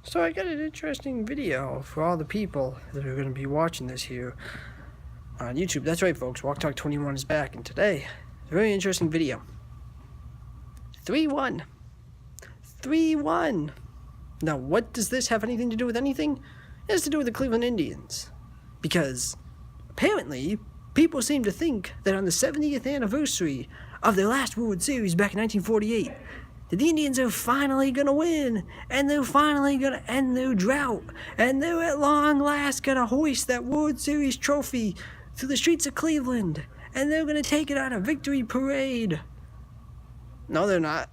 So I got an interesting video for all the people that are going to be watching this here on YouTube. That's right, folks. Walk Talk 21 is back, and today, a very interesting video. 3-1. 3-1. Now, what does this have anything to do with anything? It has to do with the Cleveland Indians. Because, apparently, people seem to think that on the 70th anniversary of their last World Series back in 1948, that the Indians are finally going to win, and they're finally going to end their drought, and they're at long last going to hoist that World Series trophy through the streets of Cleveland, and they're going to take it on a victory parade. No, they're not.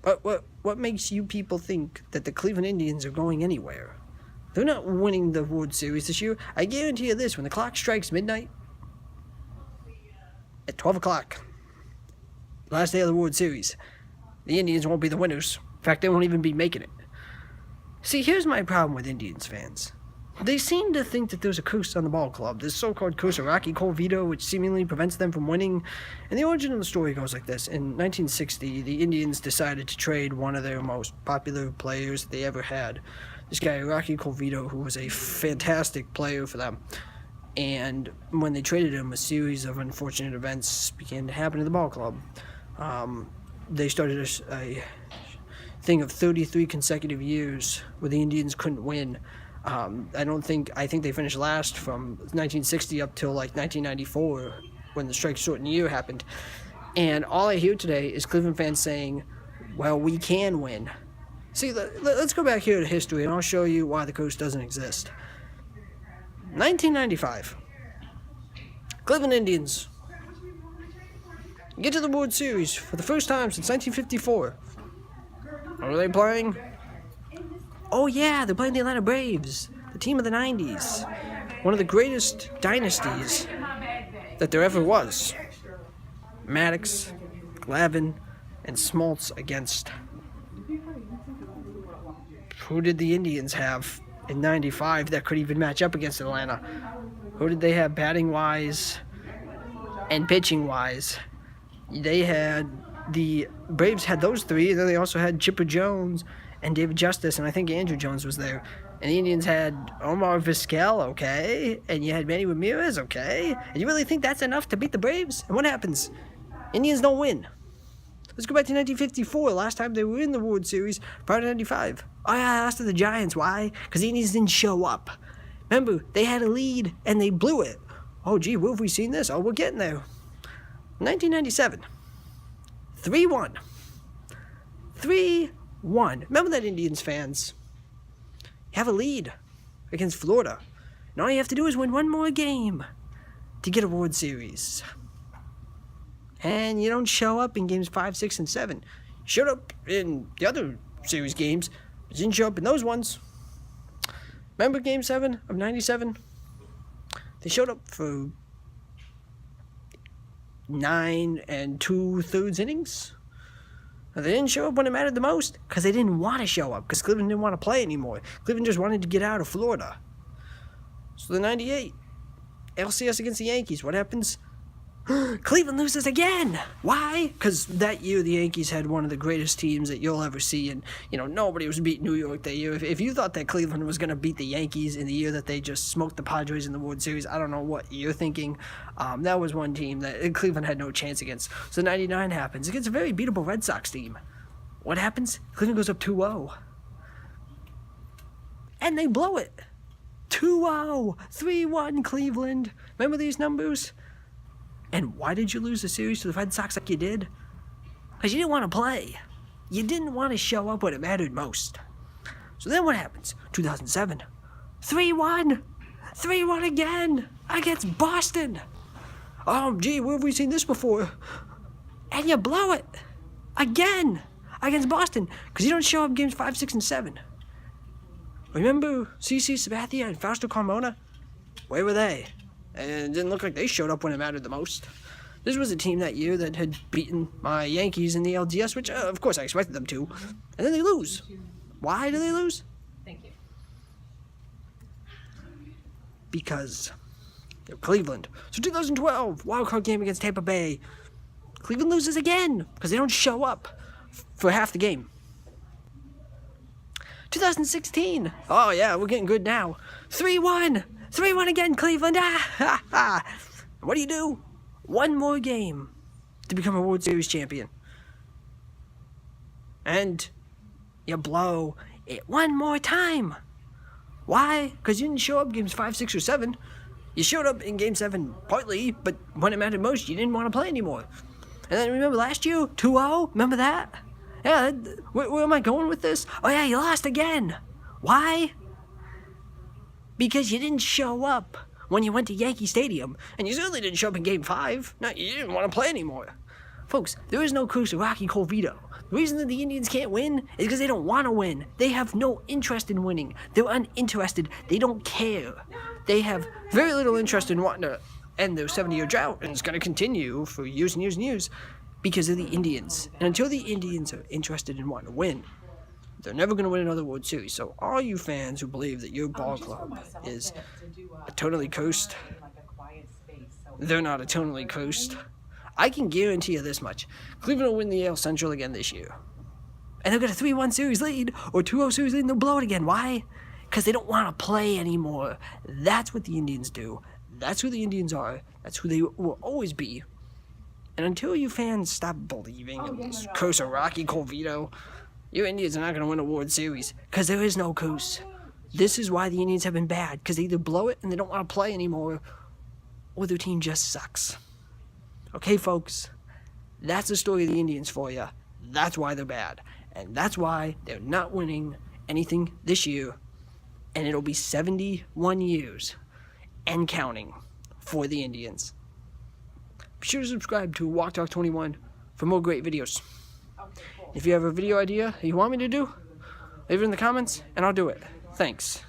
What makes you people think that the Cleveland Indians are going anywhere? They're not winning the World Series this year. I guarantee you this, when the clock strikes midnight, at 12 o'clock, last day of the World Series, the Indians won't be the winners. In fact, they won't even be making it. See, here's my problem with Indians fans. They seem to think that there's a curse on the ball club, this so-called curse of Rocky Colavito, which seemingly prevents them from winning. And the origin of the story goes like this. In 1960, the Indians decided to trade one of their most popular players they ever had. This guy, Rocky Colavito, who was a fantastic player for them. And when they traded him, a series of unfortunate events began to happen to the ball club. They started a thing of 33 consecutive years where the Indians couldn't win. I think they finished last from 1960 up till like 1994 when the strike shortened year happened. And all I hear today is Cleveland fans saying, well, we can win. See, let's go back here to history and I'll show you why the curse doesn't exist. 1995. Cleveland Indians get to the World Series for the first time since 1954. What are they playing? Oh yeah, they're playing the Atlanta Braves, the team of the 90s. One of the greatest dynasties that there ever was. Maddox, Glavine, and Smoltz against. Who did the Indians have in 95 that could even match up against Atlanta? Who did they have batting-wise and pitching-wise? The Braves had those three, and then they also had Chipper Jones and David Justice, and I think Andrew Jones was there. And the Indians had Omar Vizquel, okay, and you had Manny Ramirez, okay. And you really think that's enough to beat the Braves? And what happens? Indians don't win. Let's go back to 1954, last time they were in the World Series, prior to 95. Oh yeah, I lost to the Giants. Why? Because the Indians didn't show up. Remember, they had a lead, and they blew it. Oh gee, where have we seen this? Oh, we're getting there. 1997. 3-1. 3-1. Remember that, Indians fans? You have a lead against Florida. And all you have to do is win one more game to get a World Series. And you don't show up in games 5, 6, and 7. You showed up in the other series games, but you didn't show up in those ones. Remember Game 7 of 97? They showed up for 9 2/3 innings. Now, they didn't show up when it mattered the most because they didn't want to show up, because Cleveland didn't want to play anymore. Cleveland just wanted to get out of Florida. So the 98 LCS against the Yankees, what happens? Cleveland loses again. Why? Because that year the Yankees had one of the greatest teams that you'll ever see, and nobody was beating New York that year. If you thought that Cleveland was going to beat the Yankees in the year that they just smoked the Padres in the World Series, I don't know what you're thinking. That was one team that Cleveland had no chance against. So 99 happens against a very beatable Red Sox team. What happens? Cleveland goes up 2-0. And they blow it. 2-0. 3-1 Cleveland. Remember these numbers? And why did you lose the series to the Red Sox like you did? Because you didn't want to play. You didn't want to show up when it mattered most. So then what happens? 2007. 3-1. 3-1 again against Boston. Oh, gee, where have we seen this before? And you blow it. Again against Boston. Because you don't show up games 5, 6, and 7. Remember CC Sabathia and Fausto Carmona? Where were they? And it didn't look like they showed up when it mattered the most. This was a team that year that had beaten my Yankees in the LDS, which, of course, I expected them to. And then they lose. Why do they lose? Thank you. Because they're Cleveland. So 2012, wildcard game against Tampa Bay. Cleveland loses again because they don't show up for half the game. 2016. Oh, yeah, we're getting good now. 3-1. 3-1 again, Cleveland. What do? One more game to become a World Series champion. And you blow it one more time. Why? Because you didn't show up games 5, 6, or 7. You showed up in game 7 partly, but when it mattered most, you didn't want to play anymore. And then remember last year, 2-0? Remember that? Yeah, where am I going with this? Oh yeah, you lost again. Why? Because you didn't show up when you went to Yankee Stadium, and you certainly didn't show up in game 5. No, you didn't want to play anymore. Folks, there is no curse of Rocky Colavito. The reason that the Indians can't win is because they don't want to win. They have no interest in winning. They're uninterested. They don't care. They have very little interest in wanting to end their 70-year drought, and it's going to continue for years and years and years because of the Indians. And until the Indians are interested in wanting to win, they're never going to win another World Series. So all you fans who believe that your ball club is eternally cursed, they're not eternally cursed. I can guarantee you this much. Cleveland will win the AL Central again this year. And they'll get a 3-1 series lead or 2-0 series lead and they'll blow it again. Why? Because they don't want to play anymore. That's what the Indians do. That's who the Indians are. That's who they will always be. And until you fans stop believing in this curse of Rocky Colavito, your Indians are not going to win a World Series. Because there is no curse. This is why the Indians have been bad. Because they either blow it and they don't want to play anymore, or their team just sucks. Okay, folks, that's the story of the Indians for you. That's why they're bad. And that's why they're not winning anything this year. And it'll be 71 years and counting for the Indians. Be sure to subscribe to Walk Talk 21 for more great videos. If you have a video idea you want me to do, leave it in the comments and I'll do it. Thanks.